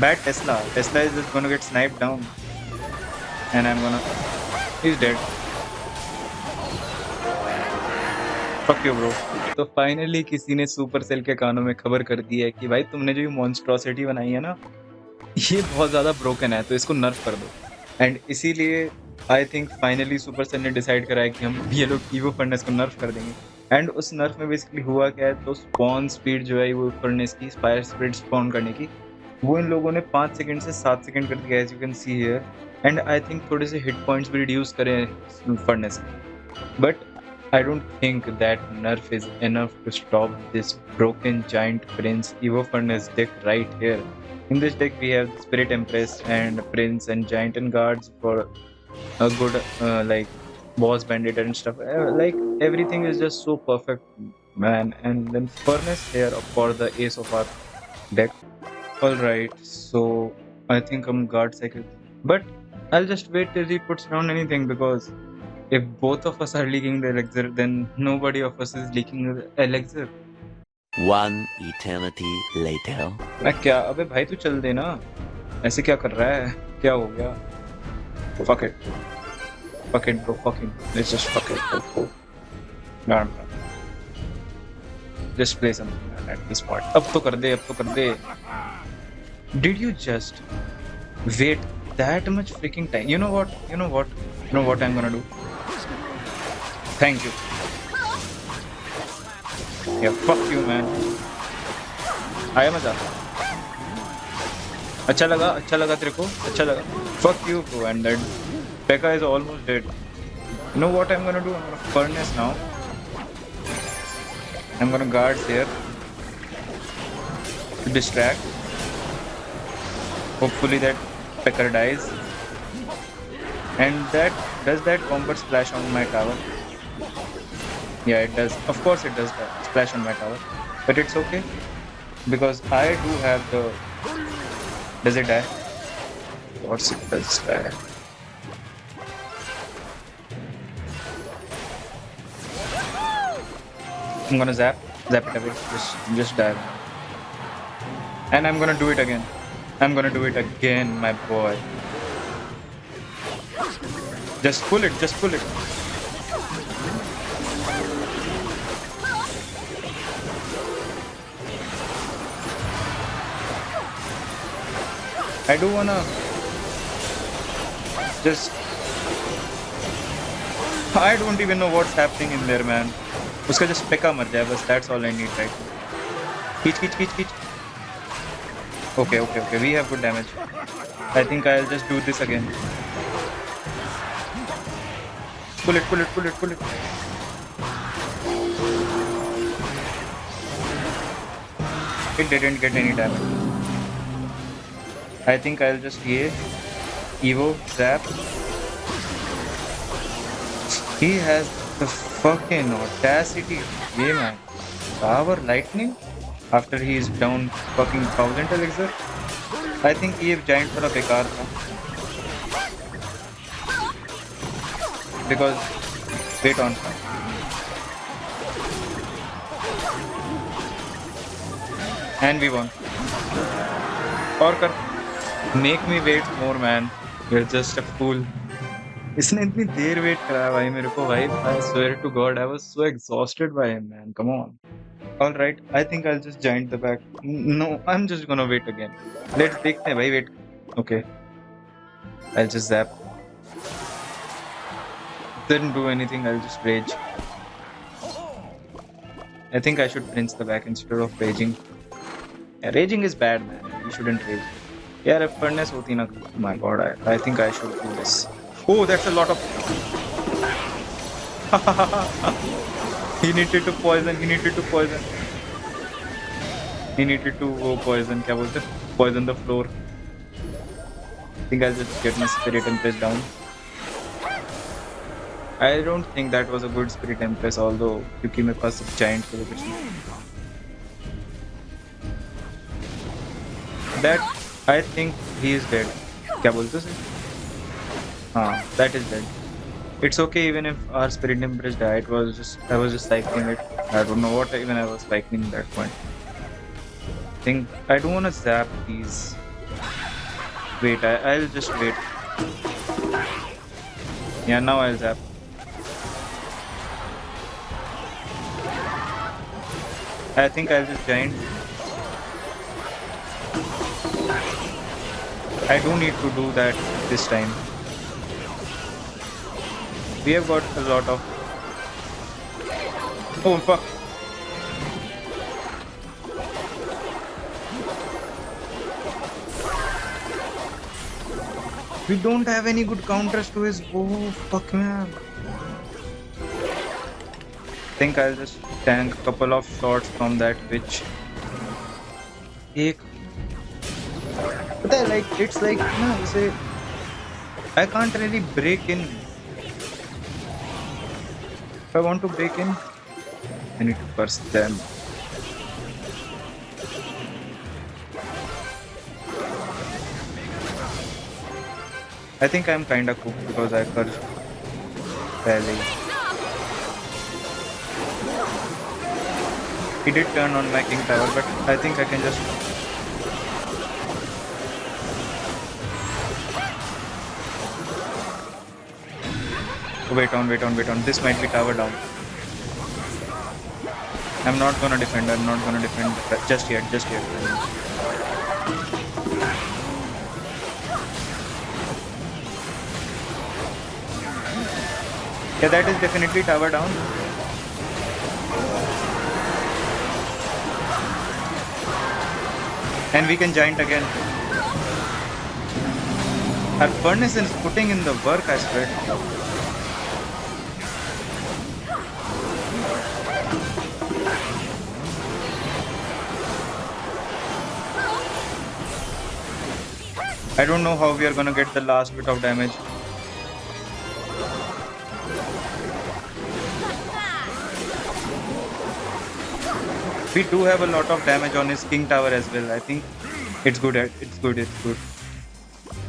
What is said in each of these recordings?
Bad Tesla. Tesla is just gonna get sniped down. And I'm gonna... He's dead. Fuck you, bro. तो finally किसी ने super cell के कानों में खबर कर दी है कि भाई तुमने जो ये मॉन्स्ट्रोसिटी बनाई है ना, ये बहुत ज़्यादा ब्रोकन है, तो इसको नर्फ कर दो। एंड इसीलिए I think finally Supercell ने डिसाइड करा है कि हम ये लोग ईवो फर्नेस को नर्फ कर देंगे। एंड उस नर्फ में बेसिकली हुआ क्या है, तो स्पॉन स्पीड जो है ईवो फर्नेस की, फायर स्पीड स्पॉन करने की, वो इन लोगों ने 5 सेकंड से 7 सेकंड कर दिया, as you can see here. And I think थोड़े से हिट पॉइंट्स भी रिड्यूस करें फर्नेस के, but I don't think that nerf is enough to stop this broken giant prince Evo Furnace deck right here. In this deck we have Spirit Empress and Prince and Giant and Guards for a good like boss bandit and stuff. Like everything is just so perfect, man. And then Furnace here for the ace of our deck. Alright, so I think I'm guard cycle. But I'll just wait till he puts down anything, because if both of us are leaking the elixir, then nobody of us is leaking the elixir. One eternity later. मैं क्या, अबे भाई तू चल दे ना, ऐसे क्या कर रहा है, क्या हो गया? Fuck it bro, fucking let's just fuck it. Nah, just play something at this point. अब तो कर दे. Did you just wait that much freaking time? You know what I'm gonna do? Thank you. Yeah, fuck you, man. आया मजा? अच्छा लगा तेरे को? अच्छा लगा? Fuck you, bro. And that P.E.K.K.A is almost dead. You know what I'm gonna do? I'm gonna furnace now. I'm gonna guard here to distract. Hopefully that P.E.K.K.A dies. And does that combo splash on my tower? Yeah, it does. Of course it does splash on my tower. But it's okay, because I do have the... Does it die? Of course it does die. I'm gonna zap it away. Just die. And I'm gonna do it again. My boy. Just pull it. I do wanna just... I don't even know what's happening in there, man. उसका just P.E.K.K.A मर जाए बस, that's all I need right now. खींच. Okay, we have good damage. I think I'll just do this again. Pull it. It didn't get any damage. I think I'll just Evo zap. He has the fucking audacity. Yeah, man. Power lightning after he is down fucking 1000 elixir. I think ये giant थोड़ा बेकार था, because wait on. And we won. और कर, make me wait more, man. You're just a fool. इसने इतनी देर wait कराया भाई मेरे को भाई. I swear to God, I was so exhausted by him, man. Come on. All right, I think I'll just giant the back. No, I'm just gonna wait again. Let's देखते हैं भाई, wait. Okay. I'll just zap. Didn't do anything. I'll just rage. I think I should prince the back instead of raging. Yeah, raging is bad, man. You shouldn't rage. Yeah, if furnace hoti na, my God, I think I should do this. Oh, that's a lot of... He needed to poison. He needed to poison. क्या बोलते हैं? Poison the floor. I think I'll just get my Spirit Empress down. I don't think that was a good Spirit Empress, although क्योंकि मेरे पास giant के लिए कुछ नहीं. That, I think he is dead. क्या बोलते हो? हाँ, that is dead. It's okay even if our Spirit Empress died. I was just cycling it. I don't know what even I was cycling at that point. I don't want to zap these. Wait, I'll just wait. Yeah, now I'll zap. I think I'll just giant. I do need to do that this time. We have got a lot of... Oh fuck. We don't have any good counters to his... Oh fuck man. I think I'll just tank a couple of shots from that witch. But I like, it's like, no, say, I can't really break in. If I want to break in, I need to curse them. I think I'm kinda cooked because I cursed Pele. He did turn on my King Tower, but I think I can just... Wait on. This might be tower down. I'm not gonna defend just yet. Yeah, that is definitely tower down. And we can giant again. Our furnace is putting in the work, I swear. I don't know how we are gonna get the last bit of damage. We do have a lot of damage on his King Tower as well. I think it's good. It's good.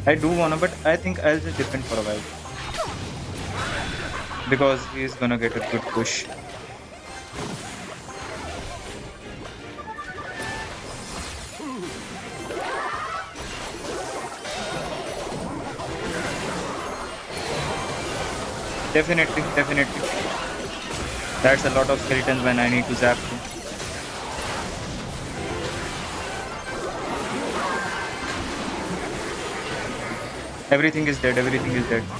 I do wanna, but I think I'll just defend for a while because he's gonna get a good push. Definitely. That's a lot of skeletons when I need to zap too. Everything is dead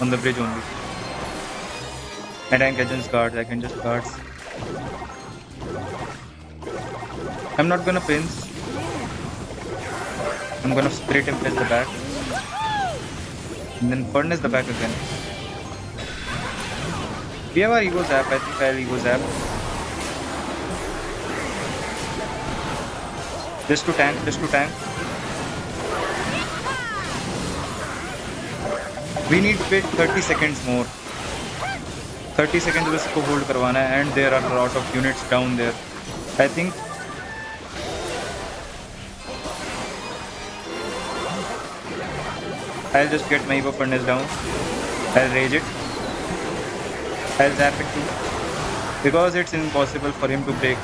on the bridge only. And I can just guards, I'm not gonna pinch. I'm gonna straight him press the back. And then furnace the back again. We have our ego zap, I think I'll ego zap. Just to tank. We need to wait 30 seconds more. 30 seconds बस को hold करवाना है and there are a lot of units down there. I think I'll just get my Evo Furnace down. I'll rage it. I'll zap it too. Because it's impossible for him to break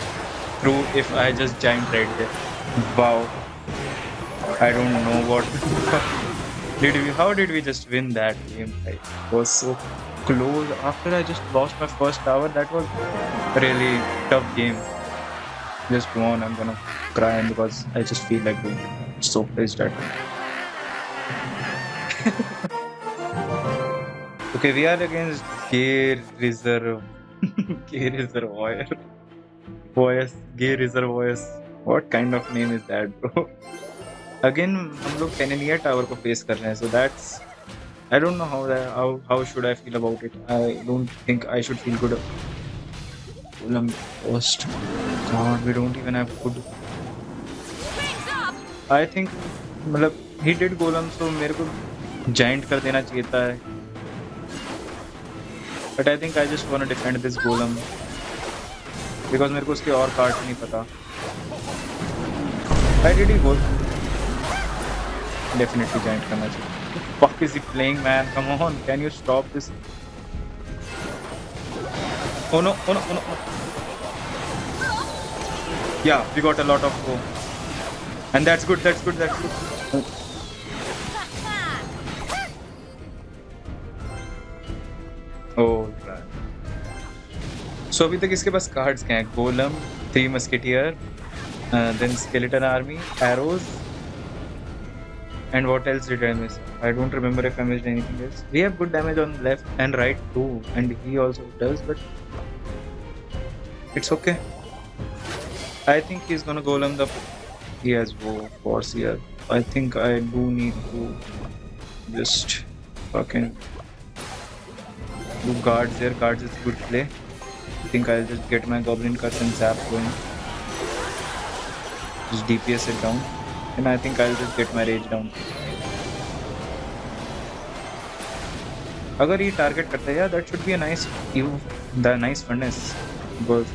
through if I just giant right there. Wow. I don't know what... How did we just win that game? It was so close. After I just lost my first tower, that was a really tough game. Just won. I'm gonna cry because I just feel like doing it. I'm so pissed at it. Okay, we are against Gay Reservoir. Gay Reservoir. Gay Reservoir. What kind of name is that, bro? Again, हम लोग Cannoneer Tower को face कर रहे हैं, so that's... I don't know how should I feel about it. I don't think I should feel good. Golem post. God, we don't even have good. I think, मतलब he did Golem, so मेरे को giant कर देना चाहिए था. But I think I just wanna defend this Golem because मेरे को उसके और cards नहीं पता. Why did he go? Definitely giant करना चाहिए. What the fuck is he playing, man? Come on, can you stop this? Oh no. Yeah, we got a lot of go. And that's good. Alright. So अभी तक इसके पास cards क्या हैं? गोलम, 3 musketeer, then skeleton army, arrows, and what else did I miss? I don't remember if I missed anything else. We have good damage on left and right too, and he also does, but it's okay. I think he's gonna golem the. He has force here. I think I do need to just fucking do guards there. Guards is good play. I think I'll just get my goblin cut and zap going. Just DPS it down, and I think I'll just get my rage down. अगर ये target करता है यार, that should be a nice nice furnace. Because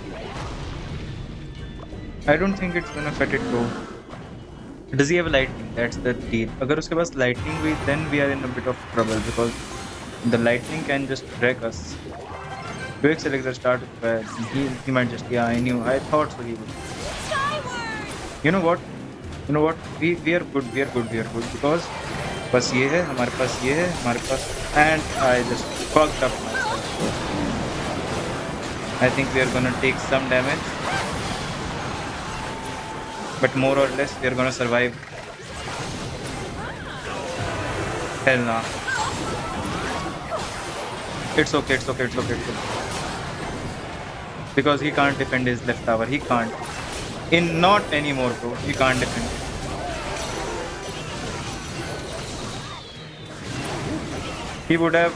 I don't think it's gonna cut it low. Does he have lightning? That's the deal. अगर उसके पास lightning हुई, then we are in a bit of trouble because the lightning can just wreck us. Quick select the start with bad. He might just, yeah, I knew. I thought so he would. You know what? We are good because बस ये है, हमारे पास ये है, हमारे पास, and I just fucked up myself. I think we are gonna take some damage, but more or less we are gonna survive. Hell nah. It's okay. Because he can't defend his left tower. He can't. Not anymore, bro. He can't defend. He would have,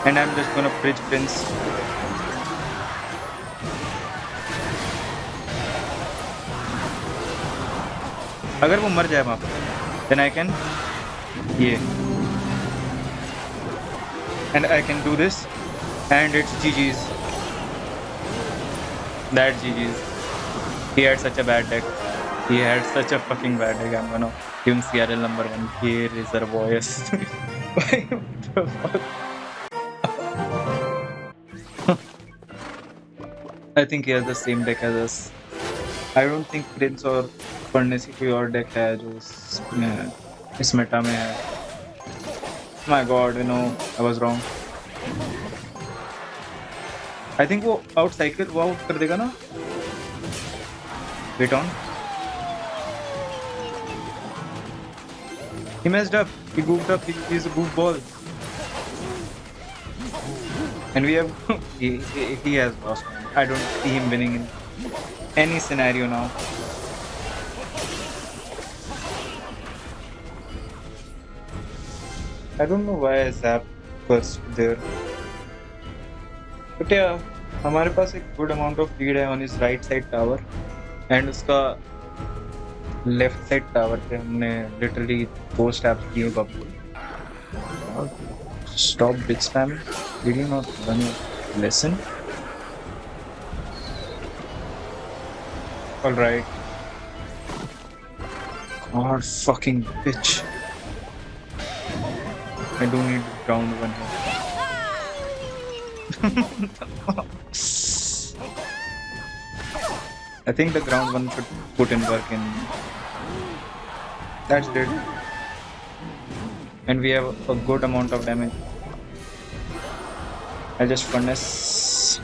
and I'm just gonna bridge Prince. अगर वो मर जाए वहाँ पर, then I can, and I can do this, and it's GG's. That's GG's. He had such a bad deck. He had such a fucking bad deck. I'm gonna give him CRL number 1. Here is our voice. What the fuck? I think he has the same deck as us. I don't think Prince or Furnace की कोई और deck है जो इस Meta में है. My God, I was wrong. I think वो out कर देगा ना? Wait on. He messed up. He goofed up. He's a goofball. And we have he has lost. I don't see him winning in any scenario now. I don't know why I zapped first there. But yeah, हमारे पास एक good amount of lead है on his right side tower, and उसका left side tower पे हमने literally 2 stabs किए Babbu. Stop bitch spamming. Did you not learn your lesson? Alright. God fucking bitch. I do need round 1 here. I think the ground 1 should put in work in. That's dead. And we have a good amount of damage. I'll just furnace.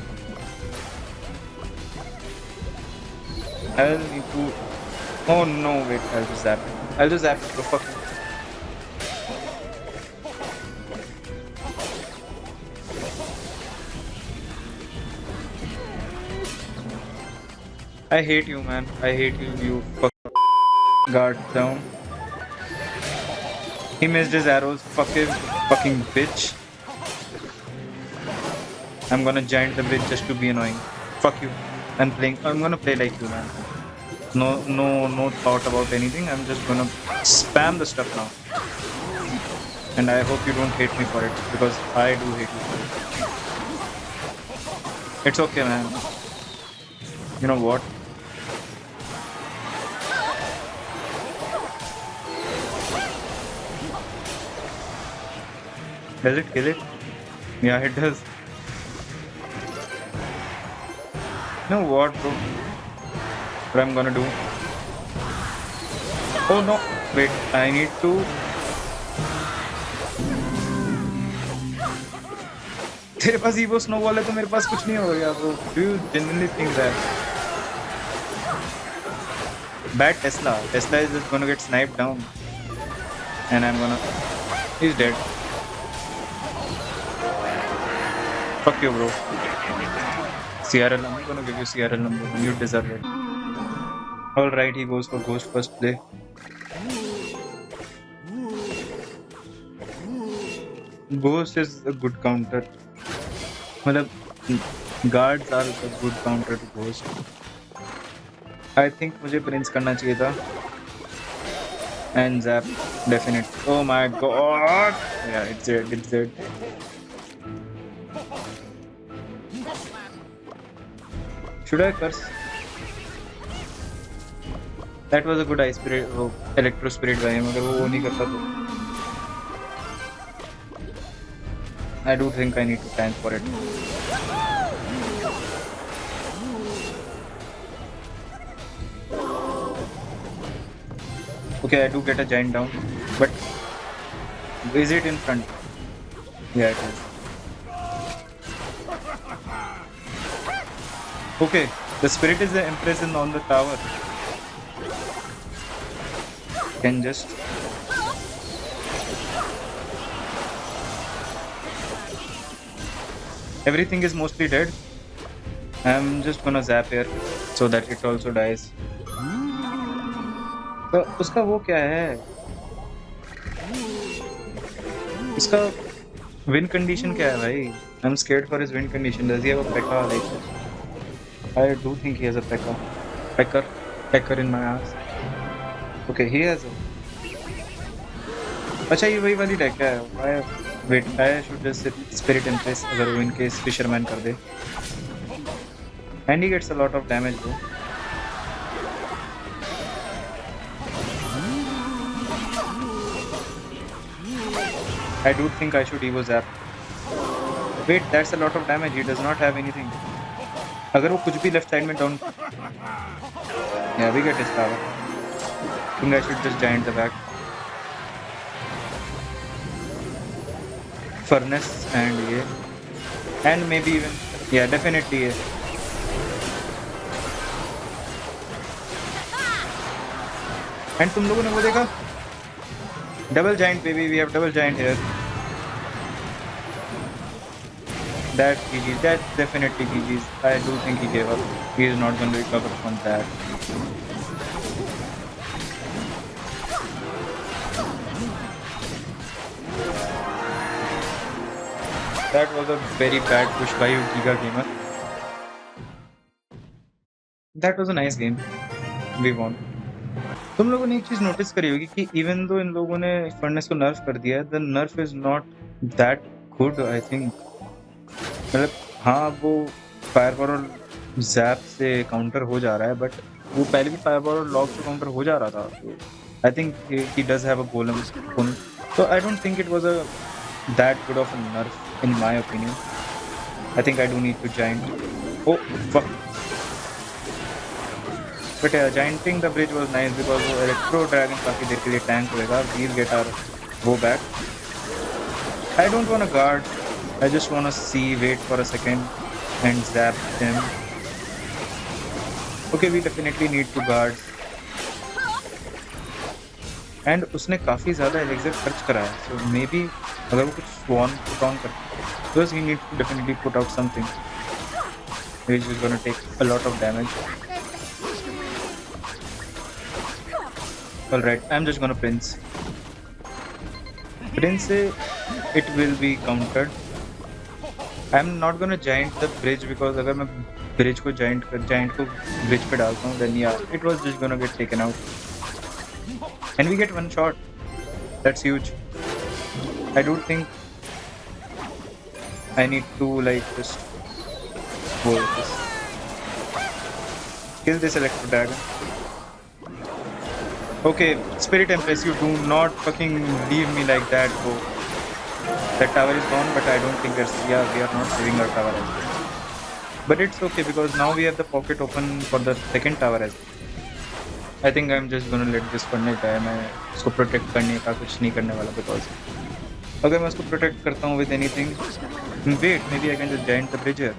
I'll need to. Oh no, wait, I'll just zap it. Go fuck it. I hate you, man. I hate you, you guard down. He missed his arrows, fucking bitch. I'm gonna giant the bridge just to be annoying. Fuck you. I'm gonna play like you, man. No thought about anything. I'm just gonna spam the stuff now. And I hope you don't hate me for it, because I do hate you for it. It's okay, man. You know what? Does it kill it? Yeah, it does. You know what, bro? What I'm gonna do? Oh no! Wait, I need to. तेरे पास evo snowball है तो मेरे पास कुछ नहीं होगा bro. Do you genuinely think that? Bad Tesla. Tesla is just gonna get sniped down. And I'm gonna... He's dead. Fuck you, bro. CRL, I'm gonna give you CRL number. You deserve it. Alright, he goes for Ghost first play. Ghost is a good counter. मतलब guards are a good counter to Ghost. I think मुझे Prince करना चाहिए था. And Zap, definite. Oh my god! Yeah, it's dead, it's dead. Should I curse? That was a good ice spirit, वो electro spirit by him. अगर वो नहीं करता तो I do think I need to tank for it. Okay, I do get a giant down, but is it in front? Yeah, it is. Okay, the spirit is the Empress in on the tower. Can just... Everything is mostly dead. I'm just gonna zap here so that it also dies. तो उसका वो क्या है? इसका win condition क्या है भाई? I'm scared for his win condition. Does he have a P.E.K.K.A like this? I do think he has a P.E.K.K.A. Pecker in my ass. Okay, he has a... अच्छा ये वही वाली deck है. Wait, I should just Spirit Empress अगर वो in case Fisherman कर दे. And he gets a lot of damage though. I do think I should Evo Zap. Wait, that's a lot of damage. He does not have anything. अगर वो कुछ भी left side में down... Yeah, we get his power. I think I should just giant the back. Furnace and ये. And maybe even... Yeah, definitely ये. And तुम लोगों ने वो देखा? Double giant baby, we have double giant here. That GG, that's definitely GG's. I do think he gave up. He is not going to recover from that. That was a very bad push by Giga Gamer. That was a nice game. We won. तुम लोगों ने एक चीज notice करी होगी कि even though इन लोगों ने फर्नेस को नर्फ कर दिया है, the नर्फ is not that good I think. मतलब हाँ वो फायरबॉल और जैप से काउंटर हो जा रहा है, बट वो पहले भी फायरबॉल और लॉग से काउंटर हो जा रहा था. I think he does have a golem, so I don't think it was that good of a nerf in my opinion. I think I do need to giant. Oh fuck! But gianting the bridge was nice because Electro Dragon काफी देर के लिए tank होएगा. We'll get our bow back. I don't want to guard. I just want to see, wait for a second and zap him. Okay, we definitely need to guard. And उसने काफी ज़्यादा elixir खर्च करा है, so maybe अगर वो कुछ swan put on कर, because he needs to definitely put out something which is gonna take a lot of damage. Alright, I'm just gonna Prince. Prince से it will be countered. I'm not gonna giant the bridge because अगर मैं bridge को giant को bridge पे डालता हूँ, then yeah, it was just gonna get taken out. And we get one shot. That's huge. I do think I need to like just go with this. Kill this Electro Dragon. Okay, Spirit Empress, you do not fucking leave me like that, bro. That tower is gone, but I don't think there's... Yeah, we are not saving our tower as well. But it's okay because now we have the pocket open for the second tower as well. I think I'm just gonna let this पढ़ने का है. मैं इसको protect करने का कुछ नहीं करने वाला because अगर मैं इसको protect करता हूँ with anything Wait, maybe I can just giant the bridge here.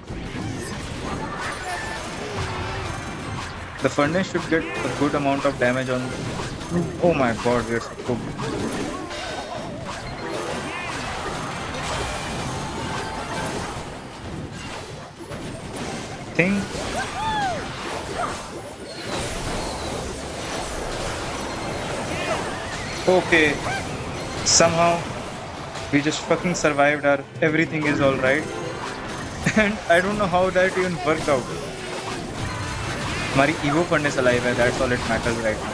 The furnace should get a good amount of damage on. Oh my god, we're so cooked. Think. Okay. Somehow we just fucking survived. Our everything is all right, and I don't know how that even worked out. हमारी evo furnace alive है, that's all it matters right now.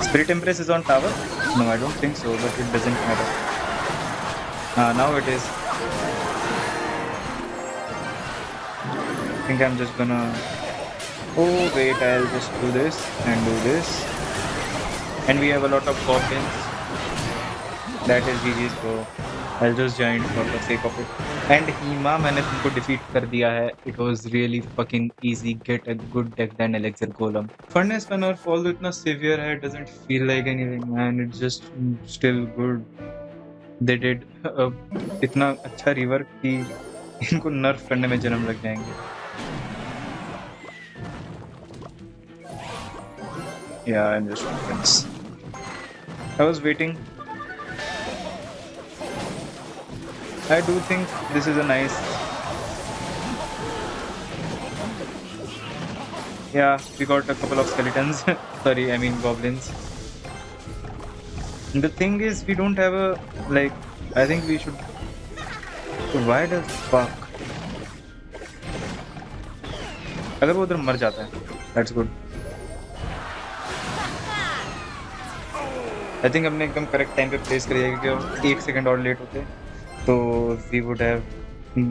Spirit Empress is on tower? No, I don't think so, but it doesn't matter. Now it is. I think I'm just gonna... Oh wait, I'll just do this and do this. And we have a lot of goblins. That is GG's bro. I'll just giant for the sake of it. And Hema मैंने तुमको defeat कर दिया है. It was really fucking easy. Get a good deck than Elixir Golem. Furnace का nerf although इतना severe है, it doesn't feel like anything man. It's just still good. They did इतना अच्छा rework कि इनको nerf करने में जन्म लग जाएंगे. Yeah, I'm just friends. I was waiting. I do think this is a nice... Yeah, we got a couple of skeletons. Sorry, I mean goblins. The thing is, we don't have a... Like, I think we should... Why the fuck? अगर वो उधर मर जाता है, that's good. I think हमने एकदम correct time पे place करी है क्योंकि 1 second और late होते तो we would have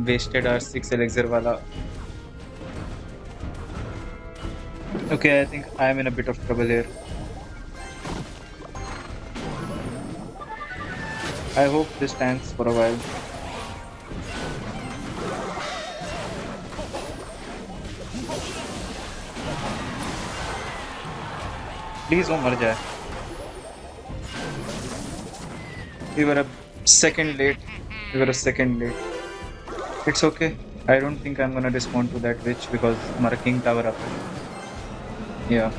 wasted our 6 elixir वाला. Okay, I think I am in a bit of trouble here. I hope this tanks for a while. Please वो मर जाए. We were a second late. It's okay. I don't think I'm gonna respond to that witch because हमारा king tower up है. Yeah.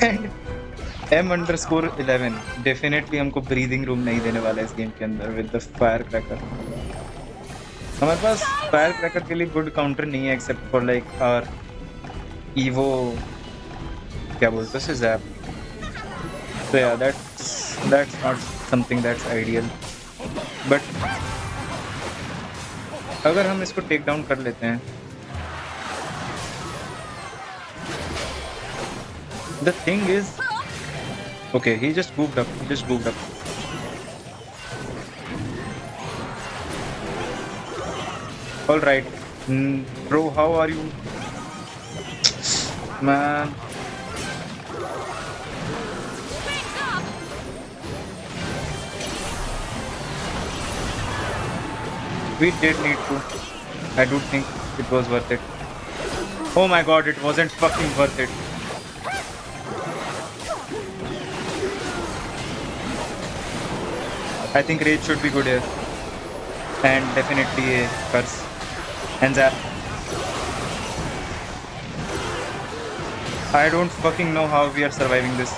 And M_11 definitely हमको breathing room नहीं देने वाला इस game के अंदर with the firecracker. हमारे पास firecracker के लिए good counter नहीं है except for like our Evo क्या बोलते हैं उसे zap. So yeah, that's not something that's ideal. But अगर हम इसको take down कर लेते हैं, the thing is, okay, he just goofed up. All right, bro, how are you, man? We did need to. I do think it was worth it. Oh my god, it wasn't fucking worth it. I think rage should be good here. And definitely a curse. And zap. I don't fucking know how we are surviving this.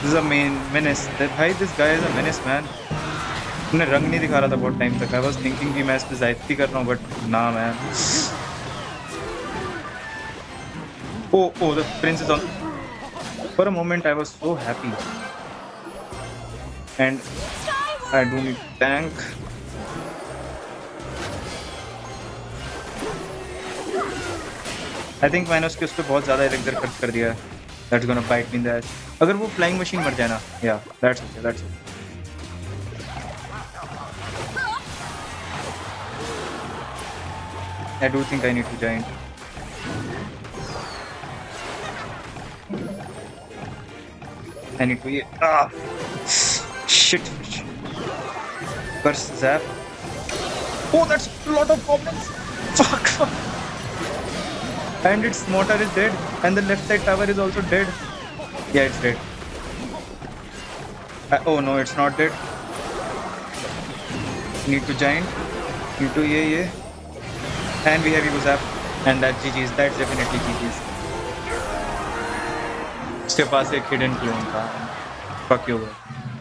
This is a menace. Bhai, this guy is a menace, man. उन्हें रंग नहीं दिखा रहा था बहुत time तक. I was thinking कि मैं इस पे ज़ायदती कर रहा हूँ, but nah, man. Oh, the prince is on. For a moment, I was so happy. And I do need tank. I think मैंने उसके उस पे बहुत ज़्यादा elixir खर्च कर दिया है. That's gonna bite me in the ass. अगर वो flying machine मर जाए ना, yeah, that's okay. I do think I need to giant. I need to shit. Curse zap. Oh, that's a lot of goblins. Fuck. And its mortar is dead, and the left side tower is also dead. Yeah, it's dead. Oh no, it's not dead. Need to giant. Need to yeah. And we have Evo Zap. And that GG's. That's definitely GG's. उसके पास एक hidden clone था. Fuck you, bro.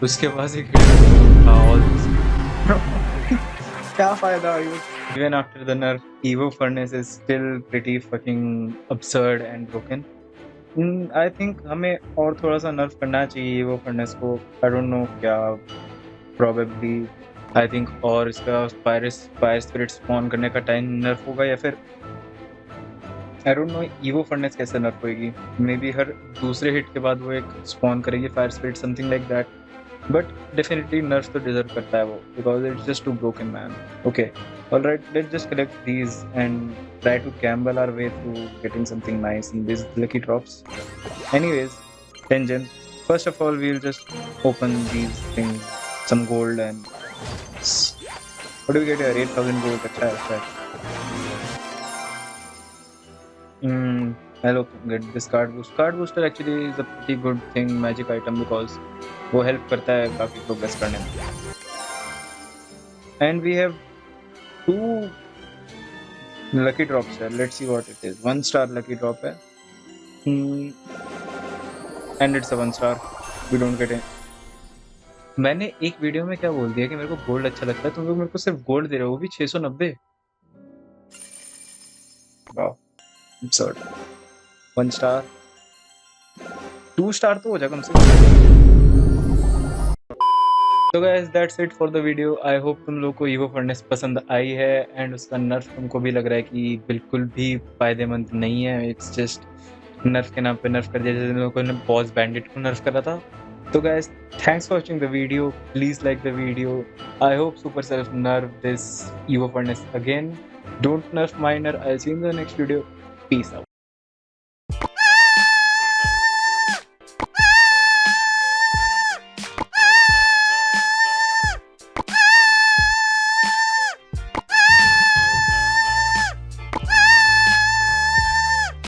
उसके पास एक hidden clone था. All this. क्या फायदा हुआ? Even after the nerf, Evo Furnace is still pretty fucking absurd and broken. I think हमें और थोड़ा सा nerf करना चाहिए Evo Furnace को. I don't know क्या. Probably I think और इसका Fire Spirit spawn करने का time nerf होगा या फिर I don't know Evo Furnace कैसे nerf होएगी. Maybe हर दूसरे hit के बाद वो एक spawn करेगी Fire Spirit something like that. But definitely nerf तो deserve करता है वो because it's just too broken, man. Okay, alright, let's just collect these and try to gamble our way through getting something nice in these lucky drops. Anyways, 10 gems. First of all, we'll just open these things, some gold and what do we get here? 8,000 gold. अच्छा है. I'll get this card boost. Card booster actually is a pretty good thing, magic item because वो help करता है काफी progress करने में. And we have 2 lucky drops here. Let's see what it is. 1 star lucky drop है. And it's a 1 star. We don't get it. मैंने एक video में क्या बोल दिया कि मेरे को गोल्ड अच्छा लगता है, तुम लोग मेरे को सिर्फ गोल्ड दे रहे हो, वो भी 690. Wow, absurd. 1 star, 2 star तो हो जाए कम से कम. तो guys, that's it for the video. I hope तुम लोग को Evo Furnace पसंद आई है and उसका nerf तुमको भी लग रहा है कि बिल्कुल भी फायदेमंद नहीं है. It's just nerf के नाम पे nerf कर दिया, जैसे लोगों ने Boss Bandit को nerf करा था. So guys, thanks for watching the video. Please like the video. I hope Supercell nerf this Evo Furnace again. Don't nerf Miner. I'll see you in the next video. Peace out.